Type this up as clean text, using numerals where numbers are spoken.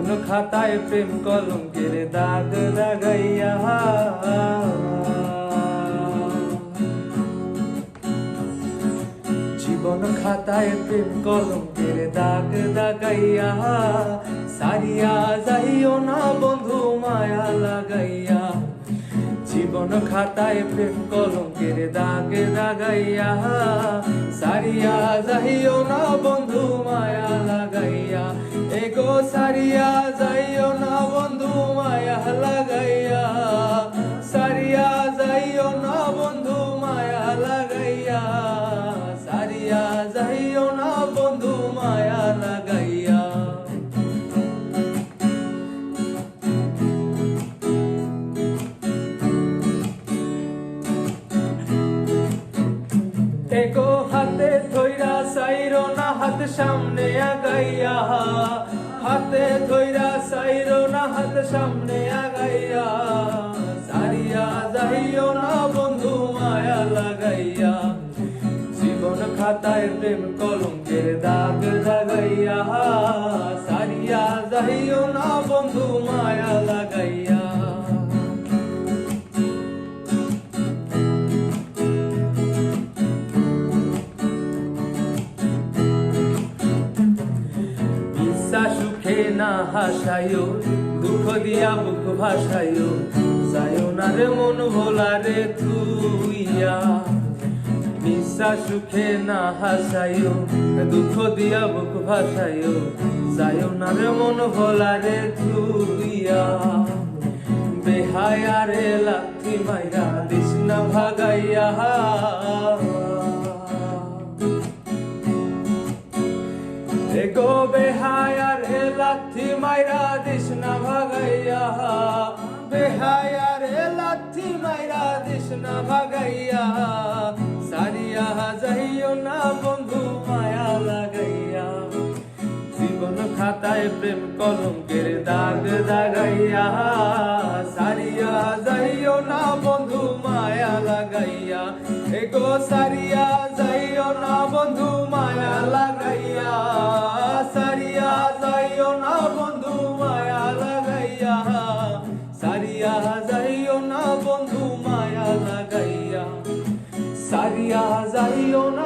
জীবন খাতায় প্রেম কলঙ্কের দাগ লাগাইয়া, জীবন খাতায় প্রেম কলঙ্কের দাগ লাগাইয়া, সারিয়া যাইও না বন্ধু মায়া লাগাইয়া। জীবন খাতায় প্রেম কলঙ্কের দাগ লাগাইয়া, সারিয়া যাইও না বন্ধু মায়া লাগাইয়া। এগো সারিয়া যাইও না বন্ধু মায়া লাগাইয়া, সারিয়া যাইও না বন্ধু মায়া লাগাইয়া, সারিয়া যাইও না বন্ধু মায়া লাগাইয়া। এগো হাতে ধইরা সাইরো না হাত সামনে আগাইয়া, হাতে ধইরা সাইরো না হাত সামনে আগাইয়া, সারিয়া যাইও না বন্ধু মায়া লাগাইয়া। জীবন খাতায় প্রেম কলঙ্কের দাগ লাগাইয়া, সারিয়া যাইও না বন্ধু মায়া লাগাইয়া। সুখে না হাসায়ো, দুঃখ দিয়া বুক ভাসায়ো, যায়ো না রে মন ভোলারে তুইয়া। নিঃশ্বা সুখে না হাসায়ো, দুঃখ দিয়া বুক ভাসায়ো, যায়ো না রে মন ভোলারে তুইয়া। বেহায়া রে লাথি মাইরা দিস না ভাগাইয়া, এগো বেহায়া রে লাথি মাইরা দিস না ভাগাইয়া, বেহায়া রে লাথি মাইরা দিস না ভাগাইয়া। সারিয়া যাইও না বন্ধু মায়া লাগাইয়া, জীবন খাতায় প্রেম কলঙ্কের দাগ লাগাইয়া, সারিয়া যাইও না বন্ধু মায়া লাগাইয়া। এগো সারিয়া যাইও না বন্ধু মায়া লাগাইয়া, সারিয়া যাইও না বন্ধু মায়া লাগাইয়া, সারিয়া যাইও না বন্ধু মায়া লাগাইয়া, সারিয়া যাইও না